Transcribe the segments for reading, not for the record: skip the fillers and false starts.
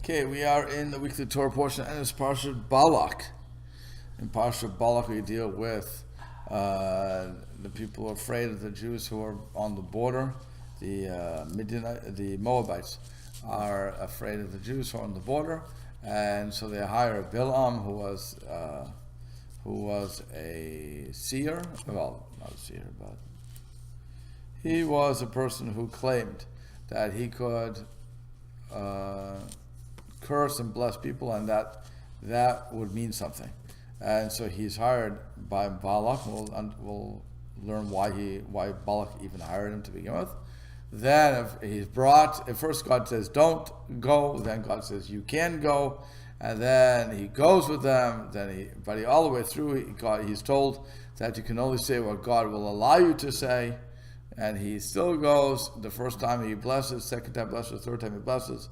Okay, we are in the weekly Torah portion, and it's Portion-Balak. In Portion-Balak, we deal with the people who are afraid of the Jews who are on the border. The Moabites are afraid of the Jews who are on the border, and so they hire Bilaam, who was a seer. Well, not a seer, but he was a person who claimed that he could curse and bless people, and that would mean something. And so he's hired by Balak. We'll learn why Balak even hired him to begin with. Then if he's brought, at first God says don't go, then God says you can go, and then he goes with them. But all the way through, he's told that you can only say what God will allow you to say, and he still goes. The first time he blesses, second time he blesses, third time he blesses,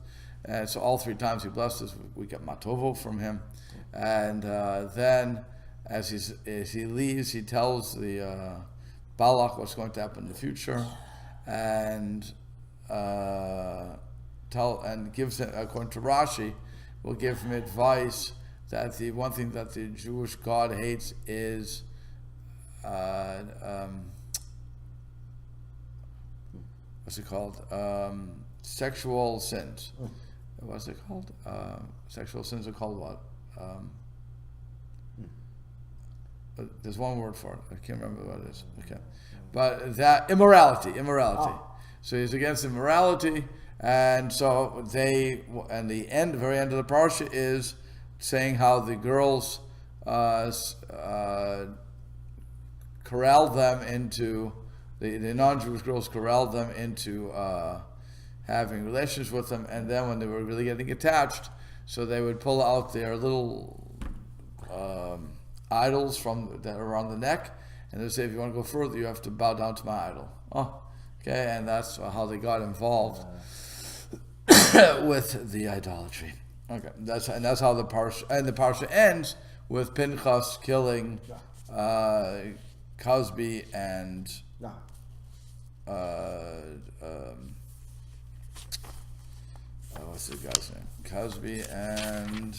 and so all three times he blesses, we get matovo from him. And then as he leaves, he tells the Balak what's going to happen in the future, and gives him, according to Rashi, will give him advice that the one thing that the Jewish God hates is what's it called? Sexual sins. What's it called? Sexual sins are called what? There's one word for it. I can't remember what it is. Okay, but that immorality. So he's against immorality, and so the very end of the parsha is saying how the girls corralled them into the non-Jewish girls corralled them into having relations with them, and then when they were really getting attached, so they would pull out their little idols that are around the neck, and they say, if you want to go further, you have to bow down to my idol. Oh, okay, and that's how they got involved with the idolatry. Okay, that's how the parsha ends with Pinchas killing Cosby and what's the guy's name? Cosby and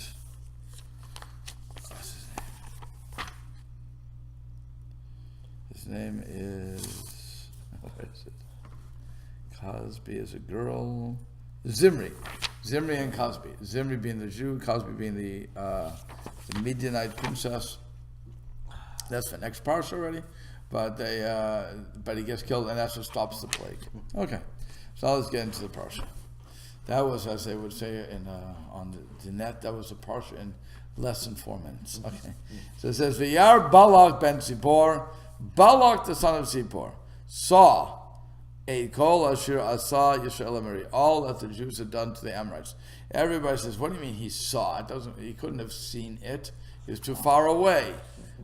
what's his name? His name is, what is it? Cosby is a girl. Zimri and Cosby. Zimri being the Jew, Cosby being the Midianite princess. That's the next parsha already. But he gets killed, and that's what stops the plague. Okay, so let's get into the parsha. That was, as they would say on the net, that was a parsha in less than 4 minutes. Okay, so it says, V'yar Balak ben Zippor, Balak the son of Zippor, saw a kol asher asa Yisrael Amori, all that the Jews had done to the Amorites. Everybody says, what do you mean he saw it? He couldn't have seen it. He was too far away.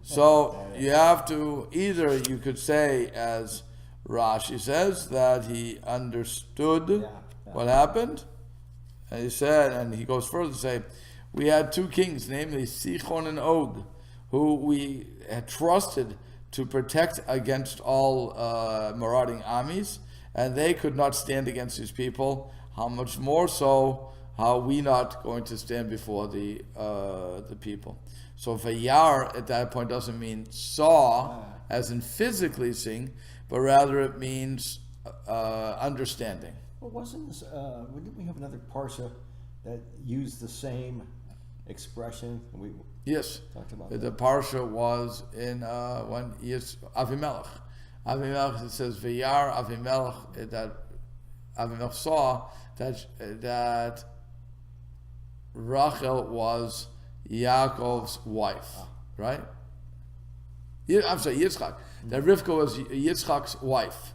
So you have to, either you could say, as Rashi says, that he understood what happened, and he said, and he goes further to say, we had two kings, namely Sichon and Og, who we had trusted to protect against all marauding armies, and they could not stand against these people. How much more so are we not going to stand before the people? So Vayar at that point doesn't mean saw, as in physically seeing, but rather it means understanding. Well, wasn't this, didn't we have another parsha that used the same expression? Yes. Talked about the parsha was in when Avimelech. Avimelech, it says Vayar Avimelech, that Avimelech saw that Rachel was Yaakov's wife, right? I'm sorry, Yitzchak. That Rivka was Yitzchak's wife.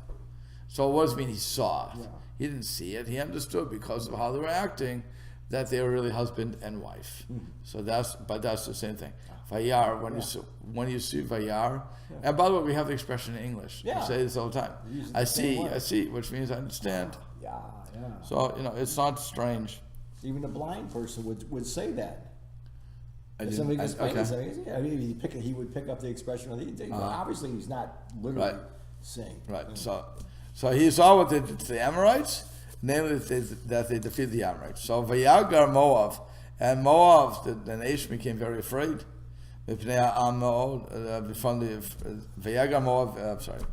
So what does it mean he saw it? Yeah. He didn't see it. He understood because of how they were acting that they were really husband and wife. So that's the same thing. Vayar, when you see Vayar, and by the way, we have the expression in English. Yeah. We say this all the time. I see, which means I understand. Yeah. So it's not strange. Even a blind person would say that. Somebody he would pick up the expression. Obviously, he's not literally saying. Right. So he saw what they did to the Amorites, namely that they defeated the Amorites. So Vayagar Moav, and Moav, the nation, became very afraid. Vayagar Moav,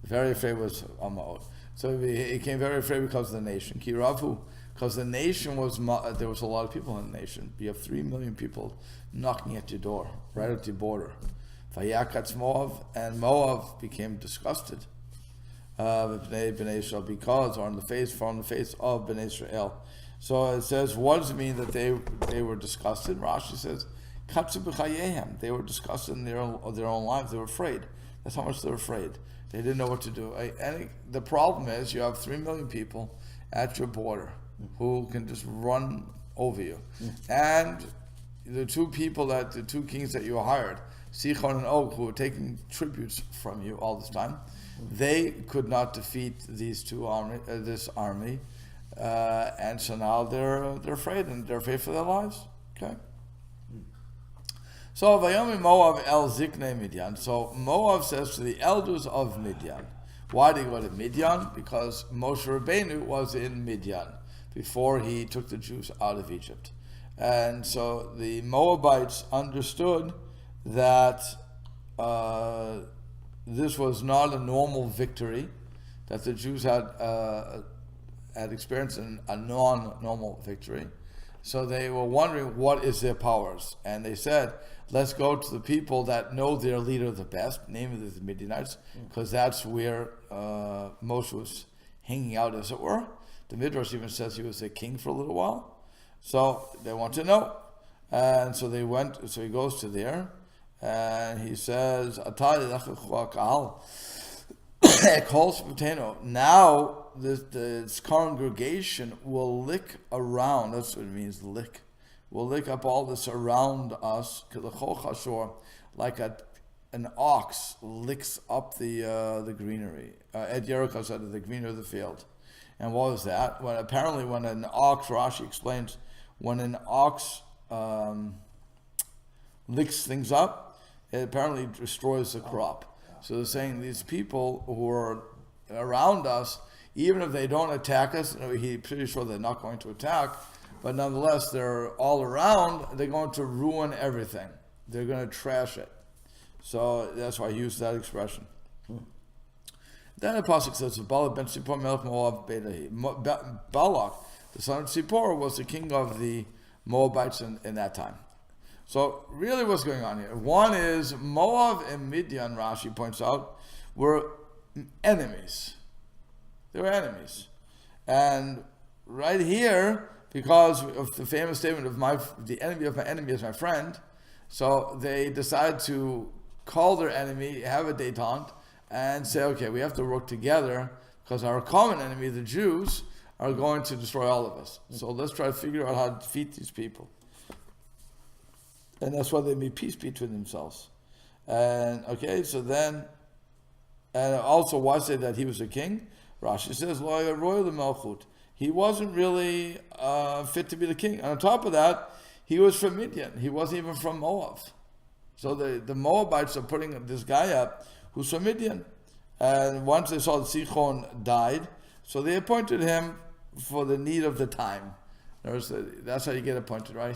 very afraid was Amod. So he became very afraid because of the nation. Kiravu, because the nation there was a lot of people in the nation. You have 3 million people knocking at your door, right at your border. Vayakatz Moav, and Moav became disgusted. Because, or from the face of Bnei Israel. So it says, what does it mean that they were disgusted? Rashi says, Katsu b'chayehem. They were disgusted in their own lives. They were afraid. That's how much they were afraid. They didn't know what to do. And the problem is, you have 3 million people at your border who can just run over you. And the two kings that you hired, Sichon and Og, who were taking tributes from you all this time, they could not defeat this army, and so now they're afraid, and they're afraid for their lives. Okay. So Vayomi Moav el Ziknei Midian. So Moav says to the elders of Midian. Why did he go to Midian? Because Moshe Rabbeinu was in Midian before he took the Jews out of Egypt, and so the Moabites understood that this was not a normal victory, that the Jews had experienced a non-normal victory. So they were wondering, what is their powers? And they said, let's go to the people that know their leader the best, namely the Midianites, because that's where Moshe was hanging out, as it were. The Midrash even says he was a king for a little while. So they want to know. And so he goes to there, and he says, now this congregation will lick around, that's what it means, lick. Will lick up all this around us, like an ox licks up the greenery. Ed Yericho said the greenery of the field. And what was that? When an ox, Rashi explains, when an ox licks things up, it apparently destroys the crop. So they're saying these people who are around us, even if they don't attack us, he's pretty sure they're not going to attack, but nonetheless, they're all around, they're going to ruin everything. They're going to trash it. So that's why I use that expression. Then the pasuk says, Balak ben Zippor melech Moab Beidahi. Balak, the son of Zippor, was the king of the Moabites in that time. So really what's going on here? One is Moab and Midian, Rashi points out, were enemies. They were enemies. And right here, because of the famous statement of the enemy of my enemy is my friend, so they decide to call their enemy, have a détente, and say, okay, we have to work together because our common enemy, the Jews, are going to destroy all of us. So let's try to figure out how to defeat these people. And that's why they made peace between themselves. And okay, so then, and also why say that he was a king? Rashi says, royal the Melchut. He wasn't really fit to be the king. And on top of that, he was from Midian. He wasn't even from Moab. So the Moabites are putting this guy up who's from Midian. And once they saw that Sichon died, so they appointed him for the need of the time. That's how you get appointed, right?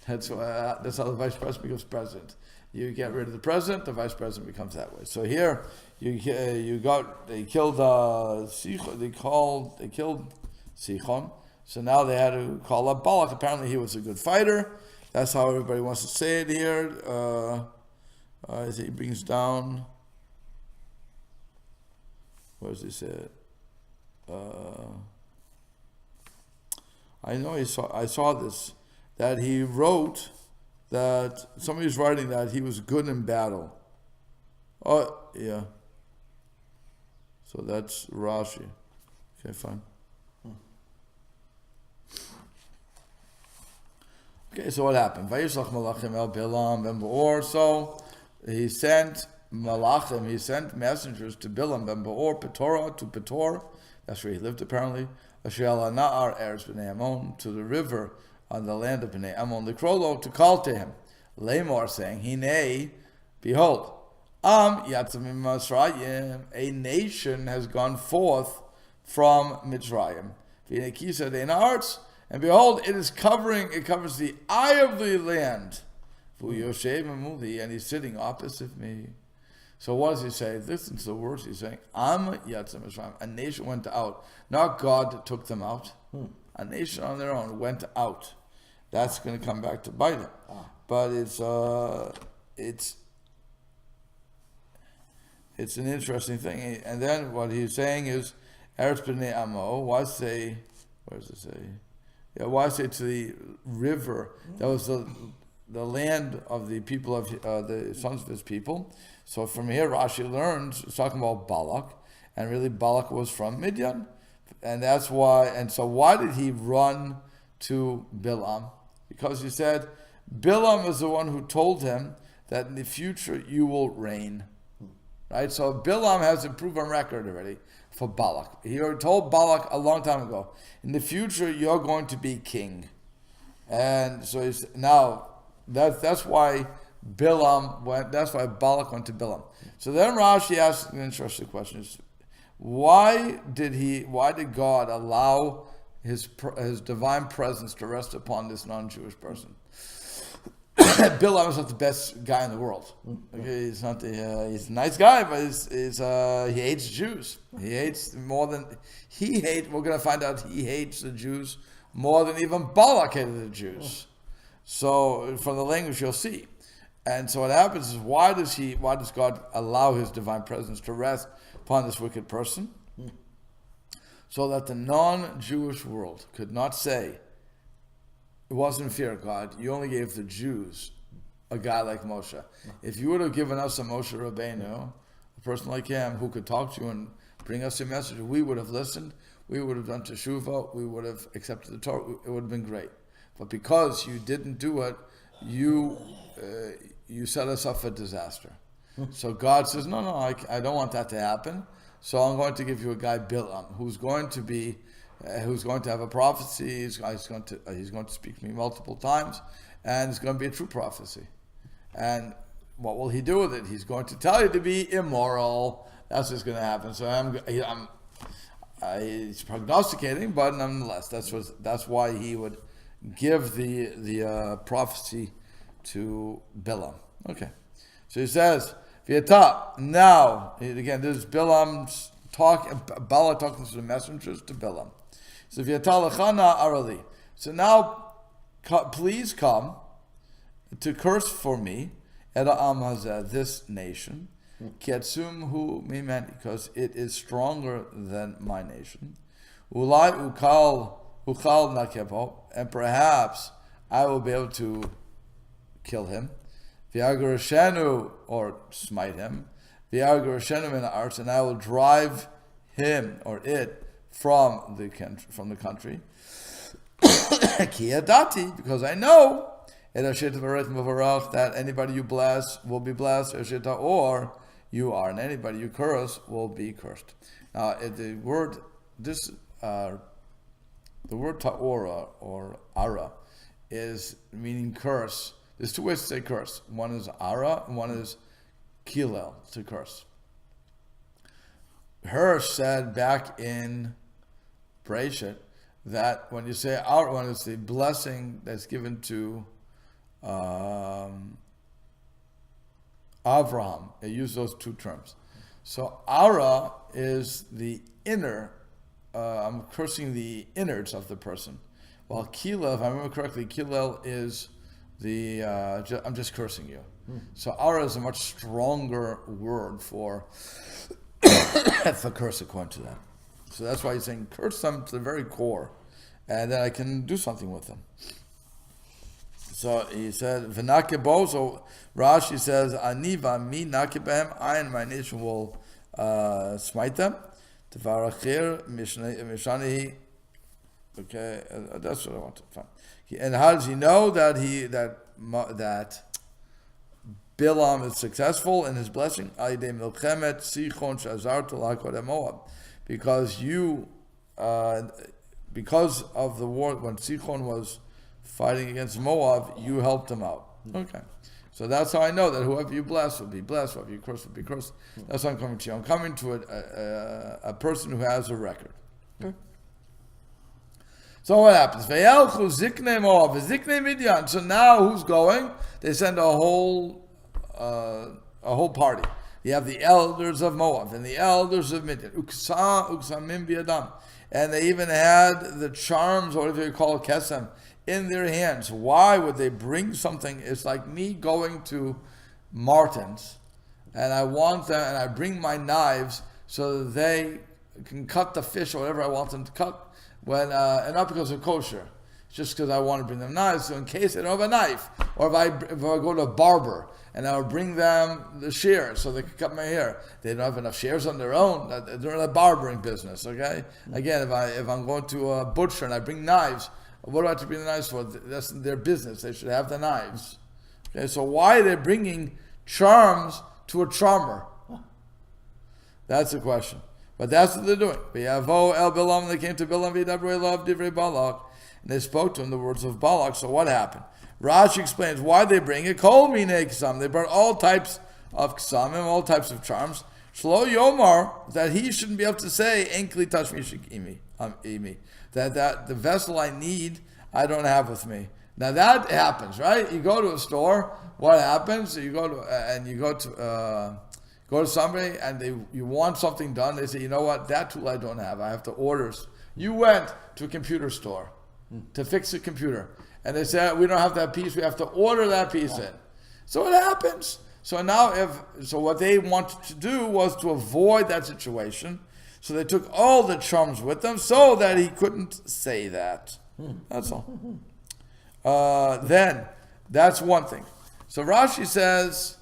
That's how the vice president becomes president. You get rid of the president, the vice president becomes that way. So here, they killed Sichon. They killed Sichon. So now they had to call up Balak. Apparently, he was a good fighter. That's how everybody wants to say it here. As he brings down, where does he say it? I know I saw this, that he wrote that somebody's writing that he was good in battle. Oh, yeah. So that's Rashi. Okay, fine. Okay, so what happened? Vayishlach malachim el Bilaam ben Beor. So he sent malachim, he sent messengers to Bilaam ben Beor, to Petor. That's where he lived apparently. Asher al Na'ar eretz b'nei Ammon, to the river on the land of b'nei Ammon, the Krolo, to call to him. Lamor saying, Hinei, behold, yatzim Mitzrayim, a nation has gone forth from Mitzrayim. in hearts, and behold, it covers the eye of the land. And he's sitting opposite me. So what does he say? Listen to the words he's saying. Am Yatzim Mitzrayim. A nation went out. Not God took them out. A nation on their own went out. That's going to come back to bite him. But it's an interesting thing. And then what he's saying is, Eretz B'nai Amo, why say to the river, that was the land of the people of the sons of his people. So from here Rashi learns, it's talking about Balak, and really Balak was from Midian. And that's why, and so why did he run to Bilaam? Because he said, Bilaam is the one who told him that in the future you will reign. Right? So Bilaam has a proven record already for Balak. He already told Balak a long time ago, in the future you're going to be king. And so he's, now that's why that's why Balak went to Bilaam. So then Rashi asks an interesting question: why did God allow his divine presence to rest upon this non-Jewish person? Bilaam is not the best guy in the world. Okay, he's not he's a nice guy, but he hates Jews. He hates more than we're going to find out he hates the Jews more than even Balak hated the Jews. So from the language you'll see. And so what happens is, why does God allow his divine presence to rest upon this wicked person? So that the non-Jewish world could not say, it wasn't fair, God, you only gave the Jews a guy like Moshe. If you would have given us a Moshe Rabbeinu, a person like him who could talk to you and bring us a message, we would have listened, we would have done teshuvah, we would have accepted the Torah, it would have been great. But because you didn't do it, you set us up for disaster. So God says, no, I don't want that to happen. So I'm going to give you a guy, Bilaam, who's going to have a prophecy. He's going to speak to me multiple times, and it's going to be a true prophecy. And what will he do with it? He's going to tell you to be immoral. That's what's going to happen. So he's prognosticating, but nonetheless, that's why he would give the prophecy to Bilaam. Okay, so he says, "V'yata." Now, again, this is Bilaam's Balak talking to the messengers to Bilaam. So, "V'yata lechana arali." So now, please come to curse for me, Ela Am Hazeh, this nation, Kietzum hu mimen, because it is stronger than my nation. Ulai ukal nakebo, and perhaps I will be able to kill him. V'yagarashenu, or smite him. V'yagarashenu in the arts, and I will drive him or it from the country. Ki yadati, because I know that anybody you bless will be blessed, or you are, and anybody you curse will be cursed. Now, the word ta'ora or ara is meaning curse. There's two ways to say curse. One is ara, and one is kilel, to curse. Hirsch said back in Breshit that when you say ara, when it's the blessing that's given to Avraham, they use those two terms. So ara is the inner, I'm cursing the innards of the person. While kilel, if I remember correctly, kilel is the, I'm just cursing you. So ara is a much stronger word for curse according to that. So that's why he's saying curse them to the very core, and then I can do something with them. So he said, "V'nakebo." So Rashi says, "Aniva mi nakebehem." I and my nation will smite them. Tvarachir mishanihi. Okay, that's what I want to find. And how does he know that that Bilaam is successful in his blessing? Because because of the war when Sichon was fighting against Moab, you helped him out. Okay, so that's how I know that whoever you bless will be blessed, whoever you curse will be cursed. That's how I'm coming to you. I'm coming to a person who has a record. Okay. So what happens? Vayelchu ziknei Moav, ziknei Midian. So now who's going? They send a whole party. You have the elders of Moab and the elders of Midian. Uksamim biyadam. And they even had the charms, or whatever you call it, kesem, in their hands. Why would they bring something? It's like me going to Martin's, and I want them, and I bring my knives so that they can cut the fish or whatever I want them to cut, and not because of kosher, just because I want to bring them knives. So in case they don't have a knife, or if I go to a barber and I'll bring them the shears so they can cut my hair, they don't have enough shears on their own. They're in a barbering business. Okay, again, if I'm going to a butcher and I bring knives, what do I have to bring the knives for? That's their business. They should have the knives. Okay, so why are they bringing charms to a charmer? That's the question. But that's what they're doing. V'yavo el Bilaam, they came to Bilaam, v'yidabru elav divrei Balak, and they spoke to him the words of Balak. So what happened? Rashi explains why they bring it. Kol minei ksam. They brought all types of ksamim, all types of charms. Shlo yomar, that he shouldn't be able to say, enkli tashmish imi. That the vessel I need, I don't have with me. Now that happens, right? You go to a store. What happens? You go to somebody and you want something done. They say, you know what? That tool I don't have. I have to order. You went to a computer store to fix a computer, and they said we don't have that piece. We have to order that piece in. So it happens. So now, what they wanted to do was to avoid that situation. So they took all the charms with them so that he couldn't say that. That's all. Then, that's one thing. So Rashi says,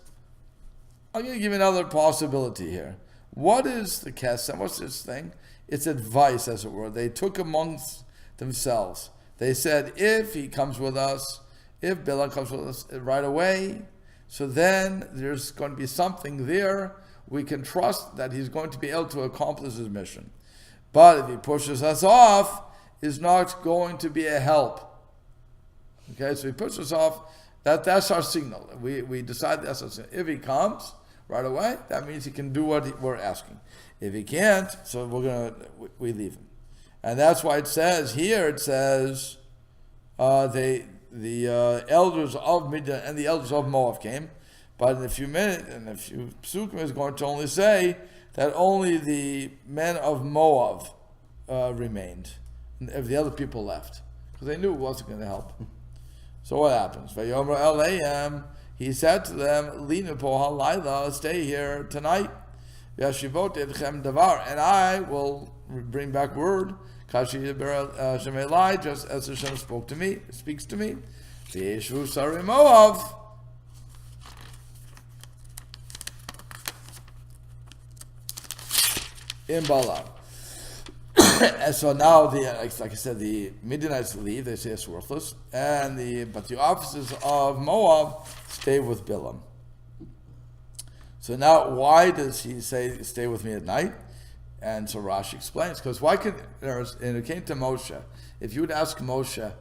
I'm going to give you another possibility here. What is the kesem? What's this thing? It's advice, as it were. They took amongst themselves. They said, if he comes with us, if Bilaam comes with us right away, so then there's going to be something there. We can trust that he's going to be able to accomplish his mission. But if he pushes us off, is not going to be a help. Okay, so he pushes us off. That's our signal. We decide that's our signal. If he comes right away, that means he can do what we're asking. If he can't, so we leave him. And that's why it says here, the elders of Midian and the elders of Moab came. But in a few psukim is going to only say that only the men of Moab remained. If the other people left. Because they knew it wasn't going to help. So what happens? Vayomer elayim, he said to them, Lina po halayla, stay here tonight. Yashivot edchem davar, and I will bring back word. Kashi shemelai, just as Hashem speaks to me. V'yeshu sari Moav. In Balaam. And so now, like I said, the Midianites leave. They say it's worthless, but the officers of Moab stay with Bilaam. So now, why does he say, "Stay with me at night"? And so Rashi explains, because and it came to Moshe. If you would ask Moshe,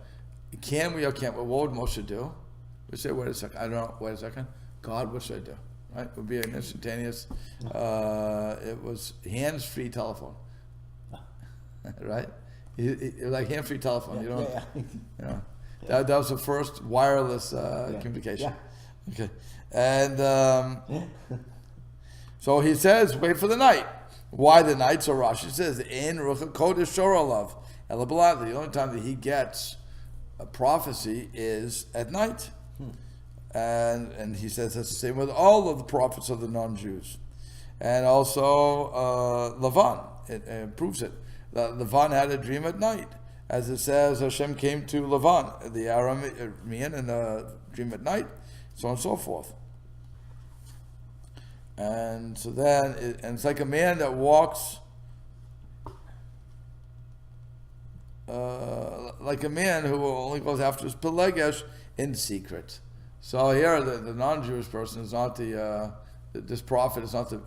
"Can we or can't we?" What would Moshe do? We say, "Wait a second. I don't know. Wait a second. God, what should I do?" Right? It would be an instantaneous. It was hands-free telephone. Right? It was like hand-free telephone. That was the first wireless communication. Yeah. Okay, and so he says, wait for the night. Why the night? So Rashi says, in Rucha Kodesh Shoralav Elabalad. The only time that he gets a prophecy is at night, and he says that's the same with all of the prophets of the non-Jews, and also Lavan. It proves it. Lavan had a dream at night. As it says, Hashem came to Lavan, the Aramean, in a dream at night, so on and so forth. And so then, it's like a man that walks, like a man who only goes after his Pelegesh in secret. So here, the non-Jewish person is not this prophet is not the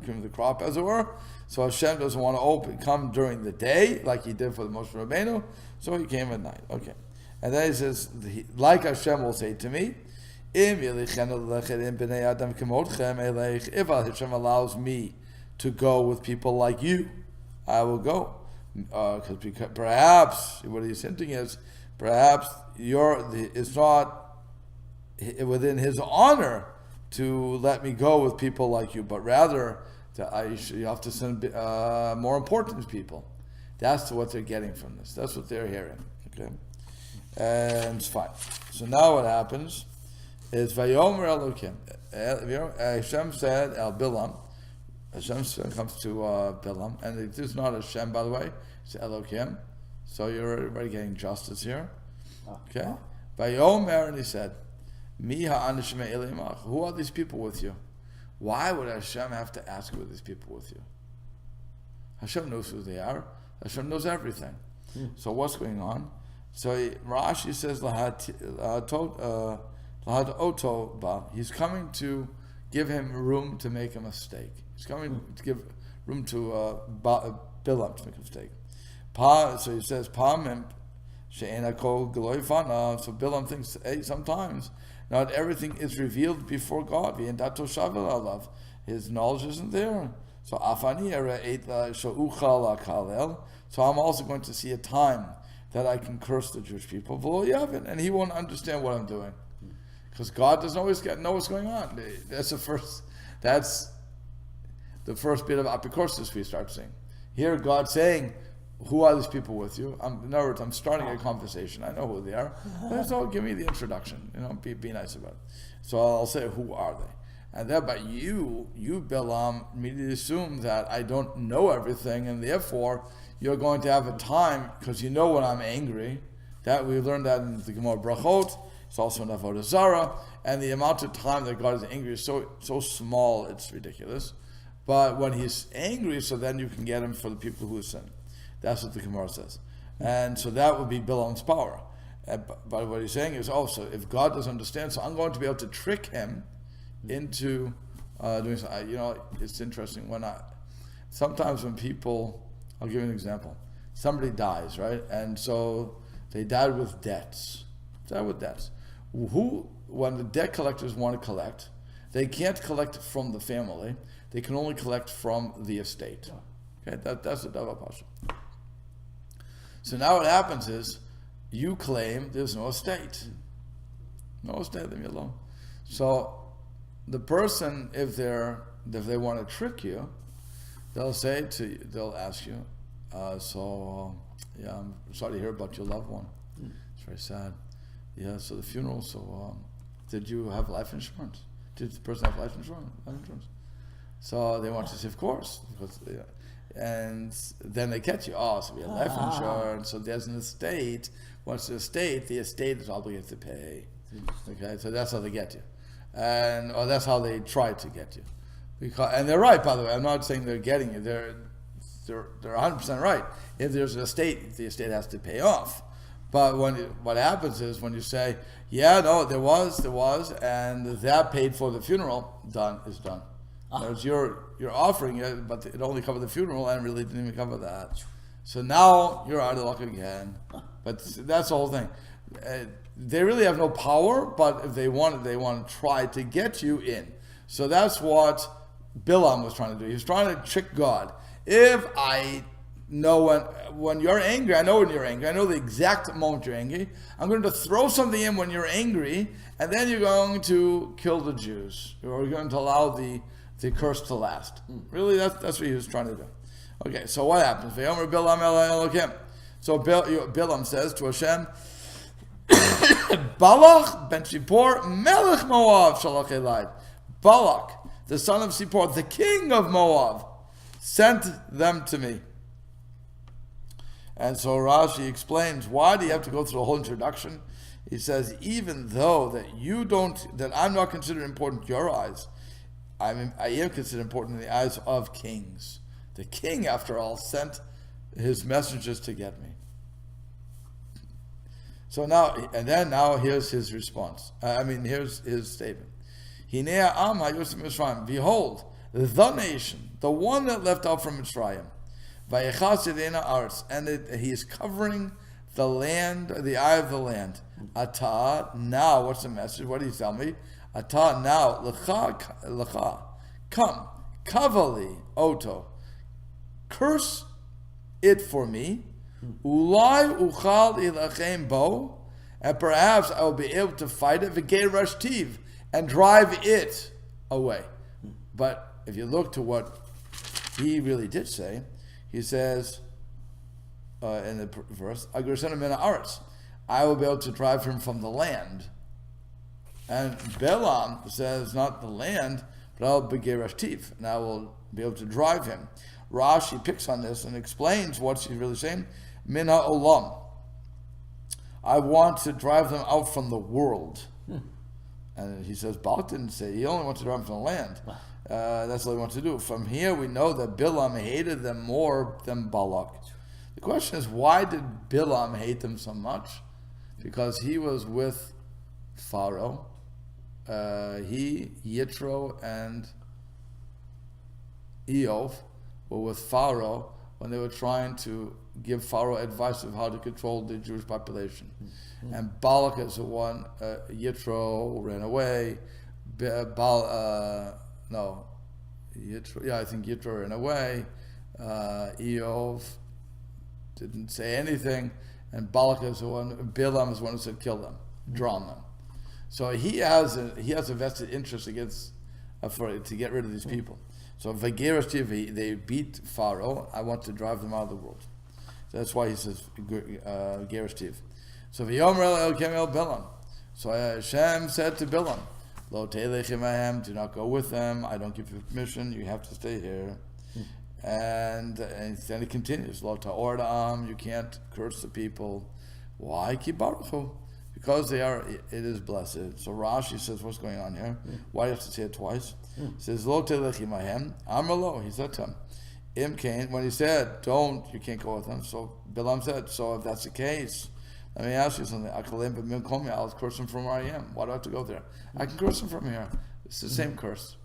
cream of the crop, as it were. So Hashem doesn't want to come during the day, like he did for the Moshe Rabbeinu, so he came at night. Okay. And then he says, like Hashem will say to me, if Hashem allows me to go with people like you, I will go. because perhaps what he's hinting is perhaps it's not within his honor to let me go with people like you, but rather you have to send more important people. That's what they're getting from this. That's what they're hearing. Okay, and it's fine. So now what happens is Vayomer Elokim. Hashem said El Bilaam. Hashem comes to Bilaam, and it is not Hashem, by the way. It's Elokim. So you're already getting justice here. Okay. Vayomer, and he said, Mi ha'anishim elimach. Who are these people with you? Why would Hashem have to ask who are these people with you? Hashem knows who they are. Hashem knows everything. So what's going on? So Rashi says he's coming to give him room to make a mistake. He's coming to give room to Bilaam to make a mistake. So he says, so Bilaam thinks, hey, sometimes not everything is revealed before God. His knowledge isn't there. So so I'm also going to see a time that I can curse the Jewish people, and he won't understand what I'm doing. Because God doesn't always know what's going on. That's the first bit of apikorsis we start seeing. Here God saying, who are these people with you? In other words, I'm starting a conversation. I know who they are. So give me the introduction. Be nice about it. So I'll say, who are they? And then, but you Bilaam, immediately assume that I don't know everything, and therefore you're going to have a time, because you know when I'm angry. That we learned that in the Gemara Brachot. It's also in Avodah Zarah, and the amount of time that God is angry is so small, it's ridiculous. But when He's angry, so then you can get Him for the people who sin. That's what the Gemara says, and so that would be Bilaam's power. But what he's saying is also, if God doesn't understand, so I'm going to be able to trick him into doing something. It's interesting sometimes when people, I'll give you an example. Somebody dies, right? And so they died with debts. When the debt collectors want to collect, they can't collect from the family. They can only collect from the estate. Okay, that's the Dava Pasha. So now what happens is, you claim there's no estate. No estate, leave me alone. So the person, if they want to trick you, they'll ask you, I'm sorry to hear about your loved one. It's very sad. Yeah, so the funeral, did you have life insurance? Did the person have life insurance? So they want to say, of course. And then they catch you. So we have life insurance. So there's an estate. Once the estate is obligated to pay. Okay, so that's how they get you, or that's how they try to get you. And they're right, by the way. I'm not saying they're getting you. They're 100% right. If there's an estate, the estate has to pay off. But what happens is when you say, there was, and that paid for the funeral, is done. Whereas you're offering it, but it only covered the funeral and really didn't even cover that. So now you're out of luck again. But that's the whole thing. They really have no power, but if they want to try to get you in. So that's what Bilaam was trying to do. He was trying to trick God. If I know when you're angry, I know when you're angry. I know the exact moment you're angry. I'm going to throw something in when you're angry, and then you're going to kill the Jews. Or you're going to allow the curse to last. Really, that's what he was trying to do. Okay, so what happens? Vayomer Bilaam el Elokim. So Bilaam says to Hashem, Balak ben Zippor, Melech Moab, Shalach Elai. Balak, the son of Zippor, the king of Moab, sent them to me. And so Rashi explains, why do you have to go through the whole introduction? He says, even though that I'm not considered important in your eyes, I am considered important in the eyes of kings. The king, after all, sent his messengers to get me. So now here's his response. Here's his statement. Behold, the nation, the one that left out from Mitzrayim, and he is covering the land, the eye of the land. Ata, now, what's the message? What did he tell me? Ata, now, lecha, come, kavali, oto, curse it for me. Ulai uchal ilachem bo, and perhaps I will be able to fight it v'geirash tiv, and drive it away. But if you look to what he really did say, he says in the verse, "Agrosena mina aretz," I will be able to drive him from the land. And Bilaam says, not the land, but I'll be geirash tiv, and I will be able to drive him. Rashi picks on this and explains what she's really saying. Mina olam. I want to drive them out from the world. And he says, Balak didn't say, he only wants to drive them from the land. That's what he wants to do. From here we know that Bilaam hated them more than Balak. The question is, why did Bilaam hate them so much? Because he was with Pharaoh. He, Yitro, and Eov were with Pharaoh when they were trying to give Pharaoh advice of how to control the Jewish population. And Balak is the one, Yitro ran away, I think Yitro ran away, Eov didn't say anything, and Balak is the one, Bilaam is the one who said kill them, drown them. So he has a vested interest to get rid of these people. So V'geirash tiv, they beat Pharaoh. I want to drive them out of the world. So that's why he says Geirash tiv. So V'yomer el Bilaam. So Hashem said to Bilaam, Lo telech imahem, do not go with them. I don't give you permission. You have to stay here. And then he continues, Lo ta'or da'am, you can't curse the people. Why? Ki baruchu. Because it is blessed. So Rashi says, what's going on here? Why do you have to say it twice? He says, Lo telech imahem, amar lo, he said to him. Im kain, when he said, you can't go with them. So Bilaam said, so if that's the case, let me ask you something. I'll curse him from where I am. Why do I have to go there? I can curse him from here. It's the same curse.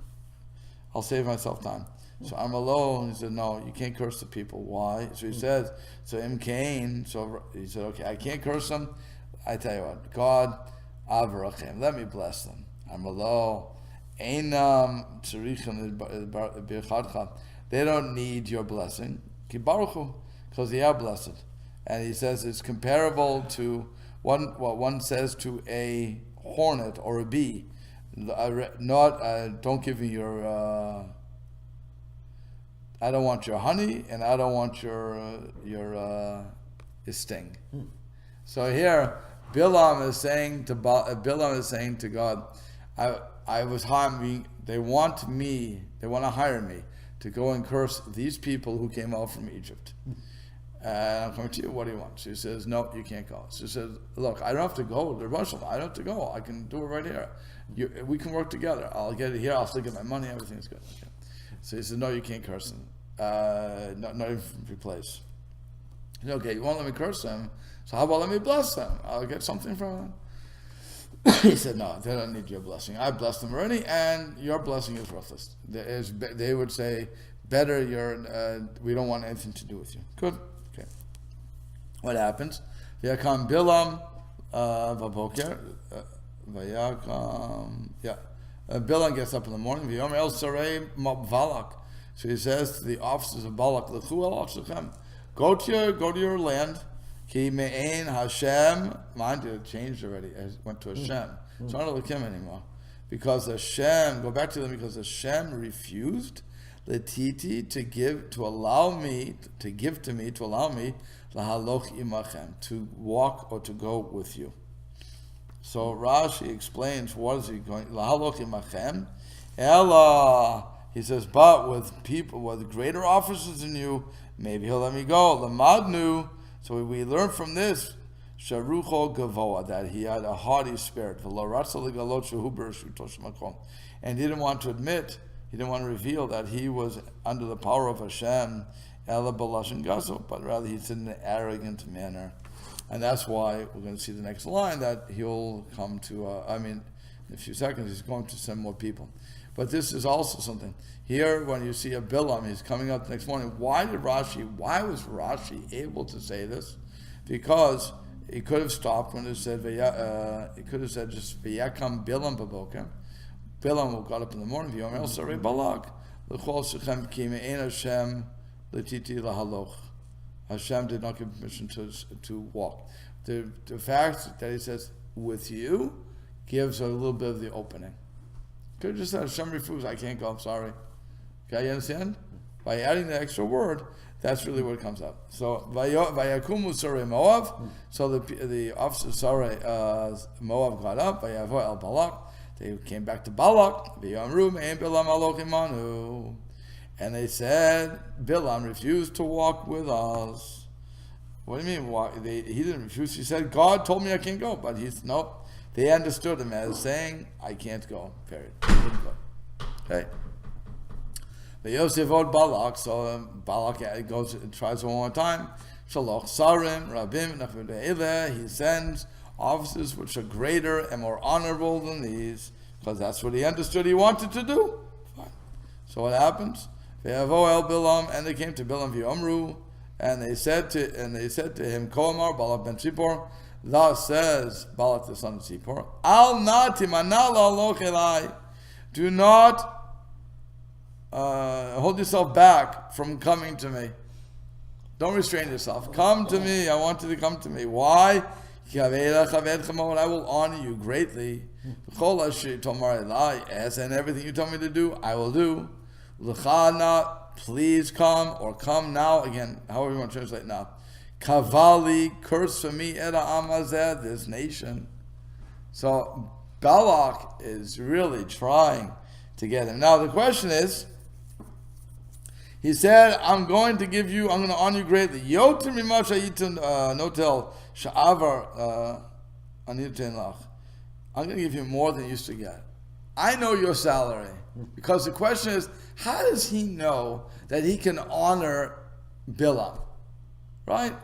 I'll save myself time. So I'm alone. He said, no, you can't curse the people. Why? So he says, so Im kain, so he said, okay, I can't curse them. I tell you what, God, avarachem, let me bless them. I'm alone. Einam tzarichem birchadcha. They don't need your blessing. Ki baruchu, because they are blessed. And he says it's comparable to what one says to a hornet or a bee. Don't give me your. I don't want your honey, and I don't want your sting. So here, Bilaam is saying to God, I was hiring. They want to hire me to go and curse these people who came out from Egypt. And I'm coming to you, what do you want? She says, no, you can't go. She says, look, I don't have to go to Russia. I don't have to go. I can do it right here. We can work together. I'll get it here. I'll still get my money. Everything's good. Okay. So he says, no, you can't curse them. Not even from your place. He said, okay, you won't let me curse them. So how about let me bless them? I'll get something from them. He said, no, they don't need your blessing. I blessed them already, and your blessing is worthless. They would say, better, we don't want anything to do with you. Good. Okay. What happens? Vayakam Bilaam vaboker. Bilaam gets up in the morning. V'yomer el sarei Balak. So he says to the officers of Balak, L'chu el Ashechem, go to your land. Ki me'ein Hashem. Mind you, it changed already. It went to Hashem. It's not Elokim anymore. Because Hashem, go back to them, because Hashem refused Letiti to give to allow me lahaloch imachem, to walk or to go with you. So Rashi explains, what is he going lahaloch imachem? Ella, he says, but with people with greater officers than you, maybe he'll let me go. Lamadnu. So we learn from this, sharucho gavoa, that he had a haughty spirit, and he didn't want to admit. He didn't want to reveal that he was under the power of Hashem, Ela Balashin Gaso, but rather he's in an arrogant manner. And that's why we're going to see the next line, that he'll come to, in a few seconds, he's going to send more people. But this is also something. Here, when you see a Bilaam, he's coming up the next morning. Why was Rashi able to say this? Because he could have stopped when it said, he could have said just, Vayakam Bilaam Baboker. Bilaam got up in the morning, V'yomer el sarei Balak, l'chol shechem ki me'ein Hashem l'titi lahaloch Hashem did not give permission to walk. The fact that he says, with you, gives a little bit of the opening. Could have just said, Hashem refused, I can't go, I'm sorry. Okay, you understand? By adding the extra word, that's really what comes up. So, Vayakumu Sarai Moav, so the officers of Sarai Moav got up, Vayavo El Balak, they came back to Balak, Vayamru Me'en Bilaam Alokimanu. And they said, Bilaam refused to walk with us. What do you mean? He didn't refuse. He said, God told me I can't go. But nope. They understood him as saying, I can't go. Period. He didn't go. Okay. The Yosef od Balak, so Balak goes and tries one more time. Shaloch Sarim, Rabim, Nachim. He sends officers which are greater and more honorable than these, because that's what he understood he wanted to do. Fine. So what happens? Ve'avo el Bilaam, and they came to Bilaam v'yomru, and they said to him, Koamar Balak ben Tzipor, thus says Balak the son of Tzipor, Al na timana la'aloch elai, do not hold yourself back from coming to me. Don't restrain yourself. Come to me. I want you to come to me. Why? I will honor you greatly. And everything you told me to do, I will do. Please come, or come now. Again, however you want to translate now. Kavali, curse for me, this nation. So Balak is really trying to get him. Now the question is, he said, I'm going to honor you greatly. Yotim notel sha'avar aniten lach. I'm going to give you more than you used to get. I know your salary. Because the question is, how does he know that he can honor Bilaam? Right?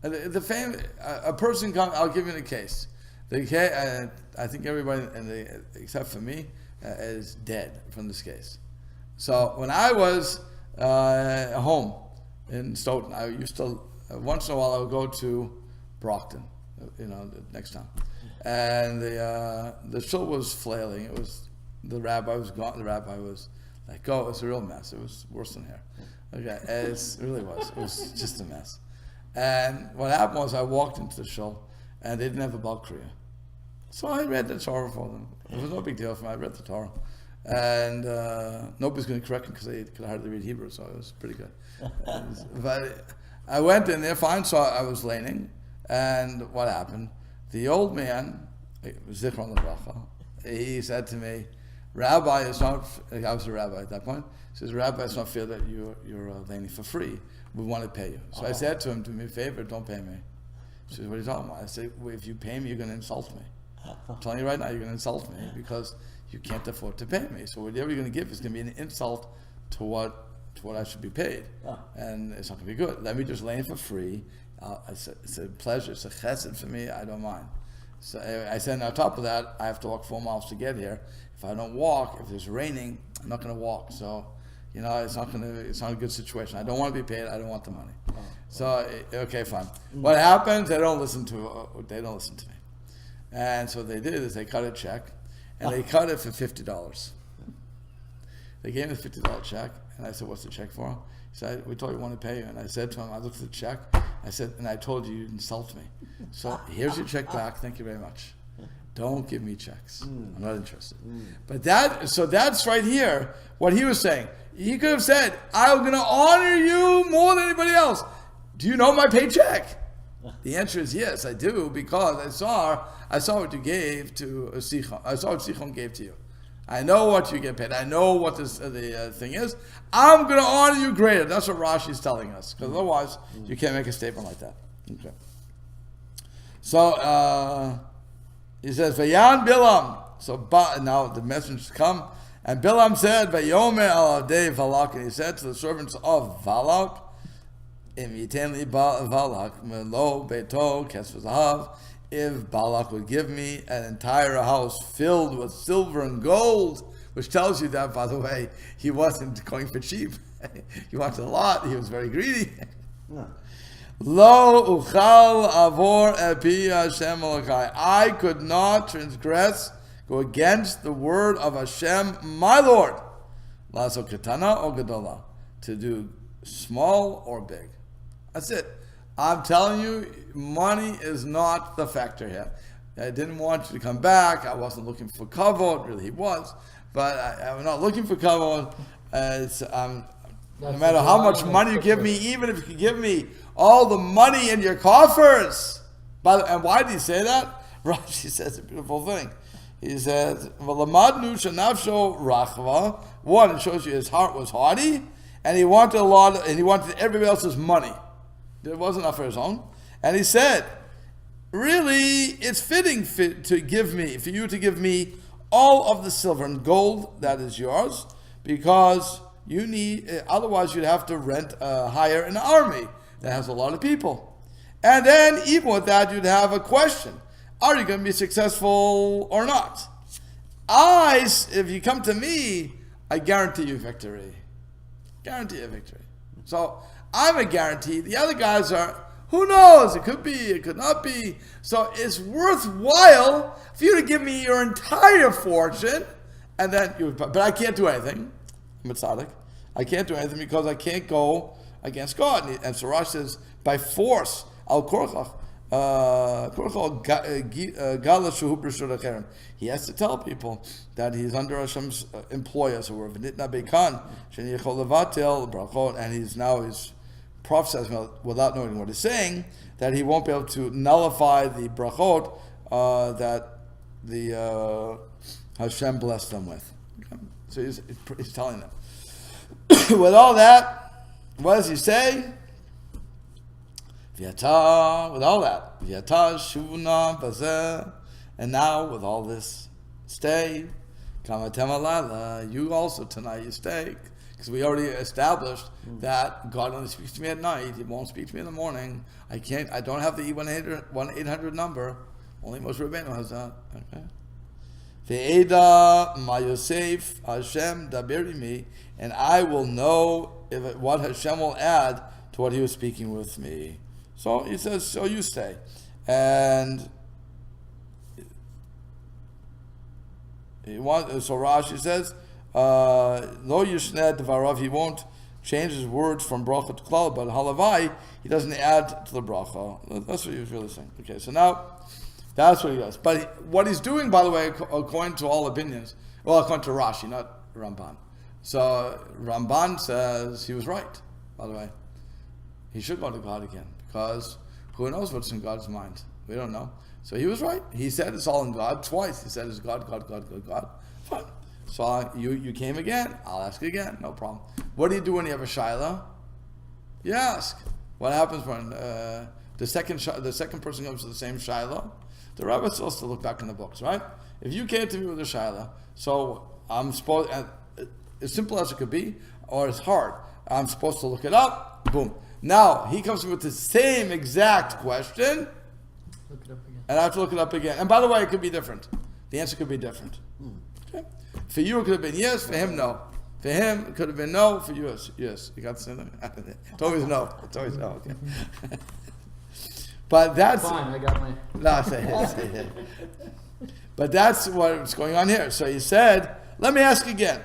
A person comes, I'll give you a case. I think everybody, except for me, is dead from this case. So when I was home in Stoughton, I used to, once in a while I would go to Brockton, the next town. And the shul was flailing. It was, the rabbi was gone. The rabbi was let go. It was a real mess. It was worse than here. Okay, it really was. It was just a mess. And what happened was I walked into the shul, and they didn't have a Bal Kriya. So I read the Torah for them. It was no big deal for me. I read the Torah. And nobody's going to correct me because they could hardly read Hebrew, so it was pretty good. But I went in there, fine, so I was leaning, and what happened? The old man, Zichron L'Bracha, he said to me, Rabbi, it's not, I was a rabbi at that point, he says, Rabbi, it's not fair that you're leaning for free. We want to pay you. So I said to him, do me a favor, don't pay me. He says, what are you talking about? I said, well, if you pay me, you're going to insult me. I'm telling you right now, you're going to insult me because you can't afford to pay me. So whatever you're going to give is going to be an insult to what I should be paid. And it's not going to be good. Let me just lay in for free. I said, it's a pleasure. It's a chesed for me. I don't mind. So I said, on top of that, I have to walk 4 miles to get here. If I don't walk, if it's raining, I'm not going to walk. So, it's not a good situation. I don't want to be paid. I don't want the money. So, okay, fine. What happens? They don't listen to me. And so what they did is they cut a check, and they cut it for $50. They gave me a $50 check, and I said, what's the check for? He said, we told you we want to pay you. And I said to him, I looked at the check, I said, and I told you you'd insult me. So here's your check back, thank you very much. Don't give me checks. I'm not interested. But that's right here, what he was saying. He could have said, I'm going to honor you more than anybody else. Do you know my paycheck? The answer is yes, I do, because I saw what you gave to Sichon. I saw what Sichon gave to you. I know what you get paid. I know what the thing is. I'm going to honor you greater. That's what Rashi is telling us, because otherwise you can't make a statement like that. Okay. So he says, "Vayan Bilaam." So now the messengers come, and Bilaam said, "Vayomer al adei Balak," and he said to the servants of Balak, if Balak would give me an entire house filled with silver and gold, which tells you that, by the way, he wasn't going for cheap. He wanted a lot. He was very greedy. Lo uchal avor epi Hashem Elokai. I could not go against the word of Hashem, my Lord. Laso ketana or gadola, to do small or big. That's it. I'm telling you, money is not the factor here. I didn't want you to come back. I wasn't looking for kavod. Really, he was. But I'm not looking for kavod. No matter how much money you give me, even if you can give me all the money in your coffers. And why did he say that? Rashi says a beautiful thing. He says, "V'lamadnu shenafsho rachva." One, it shows you his heart was haughty, and he wanted and he wanted everybody else's money. There wasn't enough for his own. And he said, "Really, it's fitting for you to give me all of the silver and gold that is yours, because you need. Otherwise, you'd have to hire an army that has a lot of people, and then even with that, you'd have a question." Are you going to be successful or not? If you come to me, I guarantee you victory. Guarantee you victory. So I'm a guarantee. The other guys are, who knows? It could be, it could not be. So it's worthwhile for you to give me your entire fortune, and then but I can't do anything. I'm a tzaddik. I can't do anything because I can't go against God. And so Rashi says, by force, al korchach. He has to tell people that he's under Hashem's employ, as it were. And he's prophesying without knowing what he's saying, that he won't be able to nullify the brachot that the Hashem blessed them with. So he's telling them. With all that, what does he say? V'yata, with all that, v'yata shuvna bazeh, and now with all this, stay. Kamatem alala, you also tonight you stay, because we already established that God only speaks to me at night. He won't speak to me in the morning. I don't have the 1-800 number. Only Moshe Rabbeinu has that. Okay. Ve'eda ma Yosef Hashem dabiri me, and I will know what Hashem will add to what He was speaking with me. So he says, so you stay. And so Rashi says, Lo yishneh devarav, he won't change his words from bracha to klal, but halavai, he doesn't add to the bracha. That's what he was really saying. Okay, so now, that's what he does. But what he's doing, by the way, according to all opinions, well, according to Rashi, not Ramban. So Ramban says he was right, by the way. He should go to God again. Because who knows what's in God's mind? We don't know. So he was right. He said it's all in God twice. He said it's God, God, God, God, God. Fine. So you came again. I'll ask again. No problem. What do you do when you have a shaila? You ask. What happens when the second person comes to the same shaila? The rabbi is supposed to look back in the books, right? If you came to me with a shaila, so I'm supposed, as simple as it could be, or as hard, I'm supposed to look it up. Boom. Now, he comes with the same exact question, Look it up again. and I have to look it up again. And by the way, it could be different. The answer could be different. Okay? For you, it could have been yes. For him, no. For him, it could have been no. For you, yes. You got the same thing? It's always no. It's always no. Okay. But that's... Fine, I got my... No, say it. But that's what's going on here. So he said, let me ask again.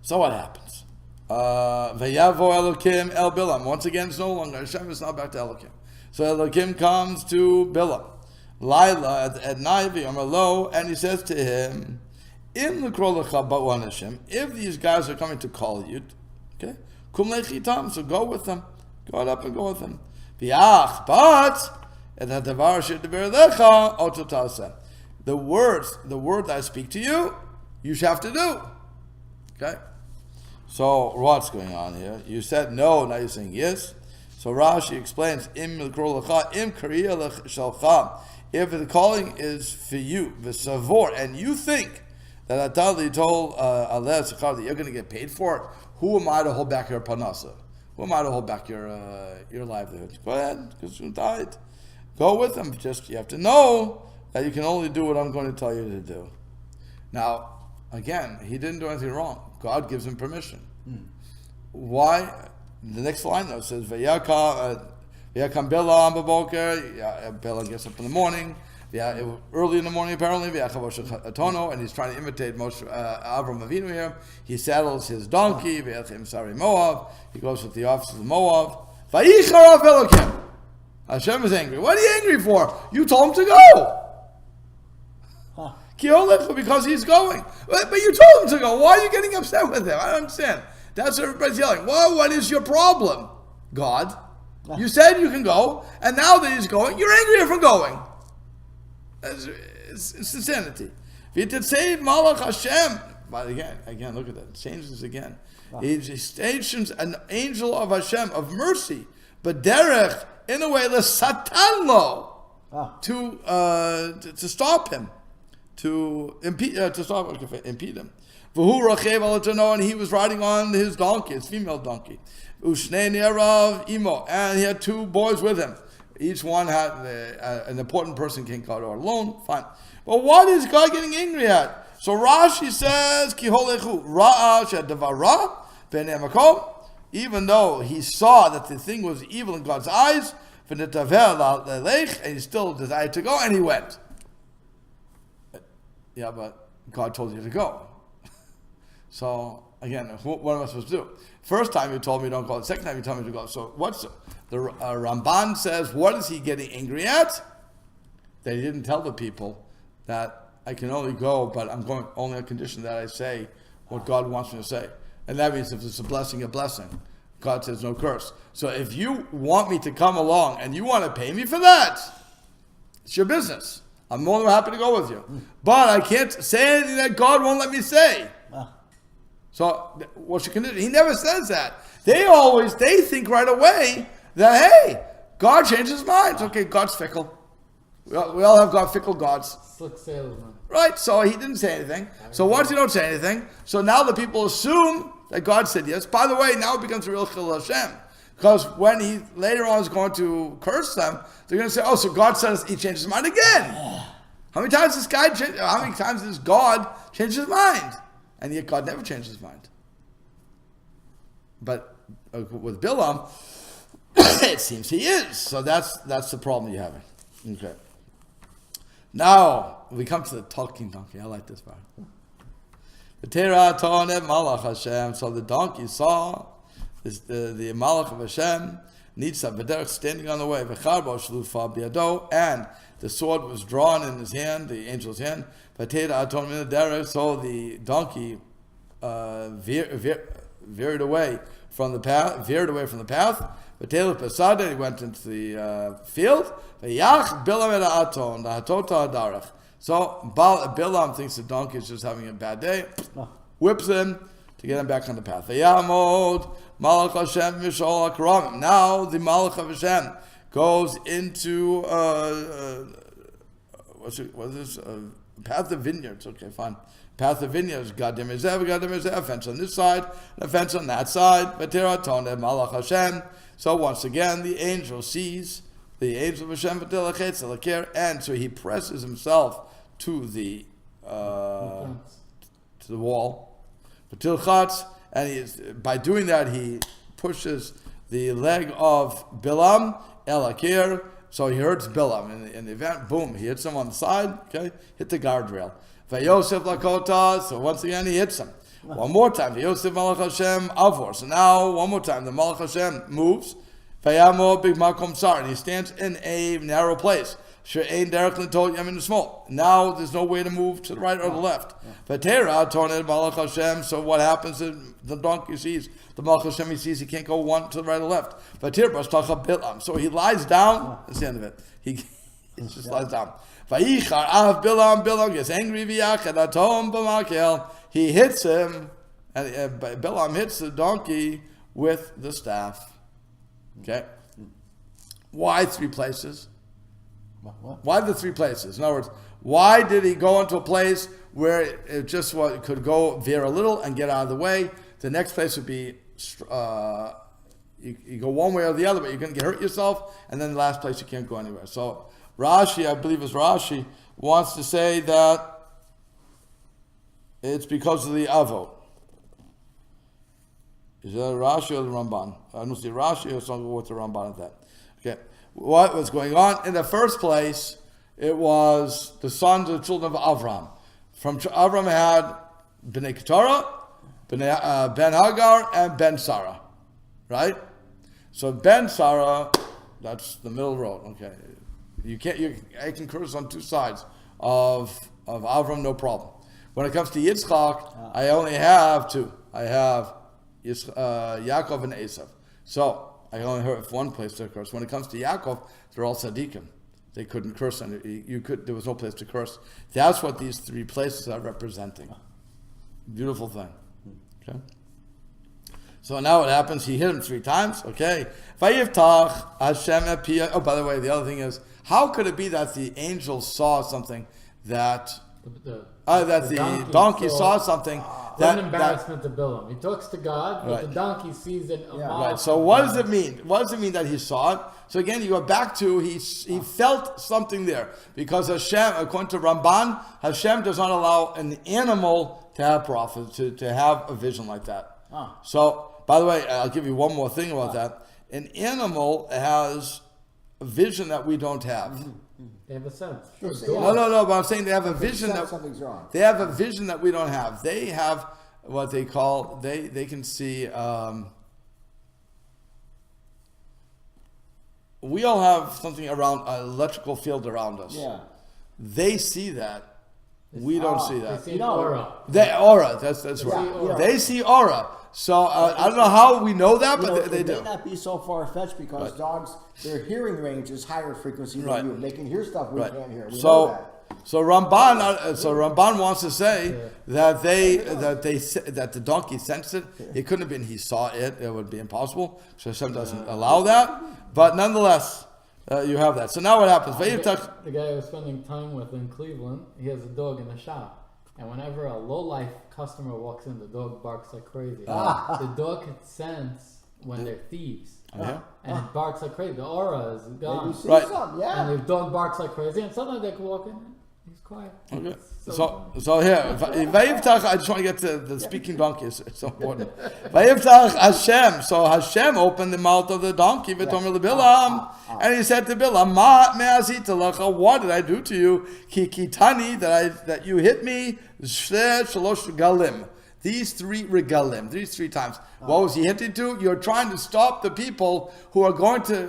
So what happens? Vayavo Elokim El Bilaam. Once again, it's no longer Hashem. It's not back to Elokim. So Elokim comes to Bilaam, Laila at night, V'yomer, and he says to him, "Im l'krolacha ba'u Hashem." If these guys are coming to call you, okay, kum lechitam. So go with them. Go up and go with them. V'yach, but et hadavar she'deber lecha oto taseh. The word that I speak to you, you should have to do. Okay. So what's going on here? You said no, now you're saying yes. So Rashi explains, Im kriya shalcha. If the calling is for you, v'savor, and you think that Atali told Aleh Sechar that you're going to get paid for it, who am I to hold back your panasa? Who am I to hold back your livelihood? Go ahead, because you died. Go with them. Just you have to know that you can only do what I'm going to tell you to do. Now, again, he didn't do anything wrong. God gives him permission. Why? The next line though says, Vayakam Bilaam b'boker. Bilaam gets up in the morning. Early in the morning, apparently, and he's trying to imitate Avram Avinu here. He saddles his donkey. Moab. He goes with the officers of Moab. Vayicharav Elokim. Hashem is angry. What are you angry for? You told him to go. Huh. Because he's going. But you told him to go. Why are you getting upset with him? I don't understand. That's what everybody's yelling. Well, what is your problem, God? You said you can go, and now that he's going, you're angry for going. It's insanity. If you did say Malach Hashem, but again, look at that. It changes again. He stations an angel of Hashem, of mercy, but derech, in a way, satan lo, to stop him, to impede him. V'hu rachev al tano, and he was riding on his donkey, his female donkey. Ushnei nerav imo, and he had two boys with him. Each one had an important person can't go alone. Fine, but what is God getting angry at? So Rashi says, Ki holechu ra'a shadavara b'nei makom. Even though he saw that the thing was evil in God's eyes, and he still desired to go, and he went. Yeah, but God told you to go. So again, what am I supposed to do? First time you told me don't go. The second time you told me to go. So what's the Ramban says? What is he getting angry at? That he didn't tell the people that I can only go, but I'm going only on condition that I say what God wants me to say. And that means if it's a blessing, a blessing. God says no curse. So if you want me to come along and you want to pay me for that, it's your business. I'm more than happy to go with you. But I can't say anything that God won't let me say. So what's your condition? He never says that. They think right away that, hey, God changed his mind. Okay, God's fickle. We all have fickle gods. Slick salesman. Right, so he didn't say anything. So once you don't say anything, so now the people assume that God said yes. By the way, now it becomes a real chil Hashem. Because when he later on is going to curse them, they're going to say, oh, so God says he changed his mind again. How many times does God change his mind? And yet God never changed his mind. But with Bilaam, it seems he is. So that's the problem you're having. Okay. Now we come to the talking donkey. I like this part. The Torah tonev malach Hashem. So the donkey saw the malach of Hashem, Nitzah b'derech, standing on the way, v'charbo shlufa b'yado, and the sword was drawn in his hand, the angel's hand. So the donkey veered away from the path. He went into the field. So Bilaam thinks the donkey is just having a bad day, whips him to get him back on the path. Now the Malach of Hashem goes into path of vineyards. Okay, fine. Path of vineyards. Gadim Ezev, fence on this side, and a fence on that side. Malach Hashem. So once again, the angel sees the angel of Hashem, and so he presses himself to the wall. And by doing that, he pushes the leg of Bilaam, Elakir. So he hurts Bilaam. In the event, boom, he hits him on the side, okay? Hit the guardrail. Vayosef Lakota, so once again he hits him. One more time, Vayosef Malach Hashem Avor. So now, one more time, the Malach Hashem moves. Vayamo Big Makom Sar, and he stands in a narrow place. She'ein derech l'tol yamin small. Now there's no way to move to the right or the left. Vatera toned Malach Hashem. So what happens is the donkey sees the Malach Hashem. He sees he can't go one to the right or left. Vatir tacha Bilaam. So he lies down. That's the end of it. He just lies down. Vayichar av Bilaam. Bilaam gets angry. V'yachad atom b'makel. He hits him, and Bilaam hits the donkey with the staff. Okay. Why three places? Why the three places? In other words, why did he go into a place where it just could go veer a little and get out of the way? The next place would be you go one way or the other, but you're going to get hurt yourself, and then the last place you can't go anywhere. So Rashi, I believe it's Rashi, wants to say that it's because of the avot. Is that Rashi or the Ramban? I don't see Rashi or something with the Ramban at that. Okay. What was going on? In the first place, it was the sons of the children of Avram. From Avram had Ben Hagar, and Ben Sarah. Right? So Ben Sarah, that's the middle road. Okay, I can curse on two sides of Avram, no problem. When it comes to Yitzchak, I only have two. I have Yaakov and Esav. So I only have one place to curse. When it comes to Yaakov, they're all tzaddikim. They couldn't curse, and there was no place to curse. That's what these three places are representing. Beautiful thing. Okay. So now what happens? He hit him 3 times. Okay. Vayiftach Hashem epiyah. Oh, by the way, the other thing is, how could it be that the angel saw something that the donkey saw something? That embarrassment to Bilaam. He talks to God, but right. the donkey sees it. Right. So what does it mean? What does it mean that he saw it? So again, you go back to he felt something there, because Hashem, according to Ramban, Hashem does not allow an animal to have prophet to have a vision like that. So, by the way, I'll give you one more thing about that. An animal has a vision that we don't have. They have a sense. No. But I'm saying they have a vision that something's wrong. They have a vision that we don't have. They have what they call they can see. We all have something around an electrical field around us. Yeah. They see that. We don't see that. They see aura. Aura. That's right. Yeah. They see aura. So I don't know how we know that, but they it do. may not be so far-fetched, because dogs, their hearing range is higher frequency than you. They can hear stuff we can't hear. We know that. So Ramban wants to say that that the donkey sensed it. It couldn't have been he saw it. It would be impossible. So Hashem doesn't allow that. But nonetheless, you have that. So now what happens? The guy I was spending time with in Cleveland, he has a dog in the shop. And whenever a low-life customer walks in, the dog barks like crazy. The dog can sense when they're thieves. Yeah. And it barks like crazy. The aura is gone. Right. And the dog barks like crazy. And sometimes they can walk in, he's quiet. Okay. So here, Vayiftach, I just want to get to the speaking donkey. It's so important. Vayiftach Hashem. So Hashem opened the mouth of the donkey, v'tomer leBilaam, and he said to Bilaam, Ma me'azita lecha, what did I do to you? Ki kitani, that you hit me, shalosh regalim. These 3 regalim, these 3 times. What was he hitting to? You're trying to stop the people who are going who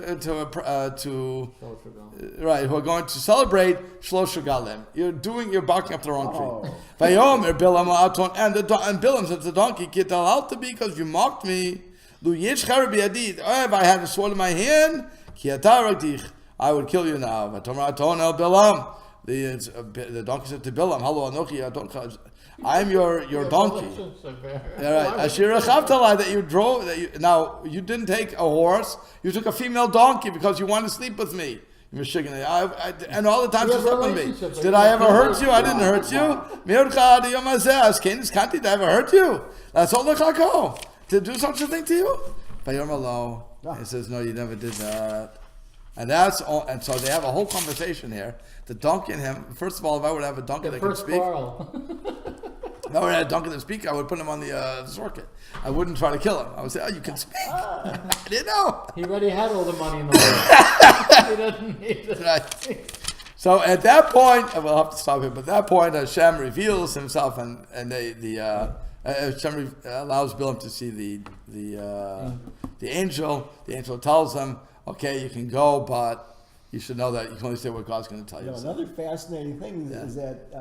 are going to celebrate Shlosh Regalim. You're barking up the wrong tree. Vayomer Bilaam and Bilaam said to the donkey, "Get out to be, because you mocked me. If I had a sword in my hand, I would kill you now." The donkey said to Bilaam, "Hello, Anochi, I'm your donkey." That you drove. Now you didn't take a horse; you took a female donkey because you wanted to sleep with me. You were shaking it. And all the times you slept with me. Did I ever hurt you? I didn't hurt you. Did I ever hurt you? That's all the chako to do such a thing to you. He says, "No, you never did that." And that's all. And so they have a whole conversation here. The donkey and him. First of all, if I would have a donkey that could speak. If I would have a donkey that speak, I would put him on the circuit. I wouldn't try to kill him. I would say, "Oh, you can speak." I didn't know. He already had all the money in the world. He doesn't need it. Right. So at that point, we'll have to stop here. But at that point, Hashem reveals himself, and Hashem allows Bilaam to see the angel. The angel tells him, "Okay, you can go, but you should know that you can only say what God's going to tell you." Another fascinating thing is that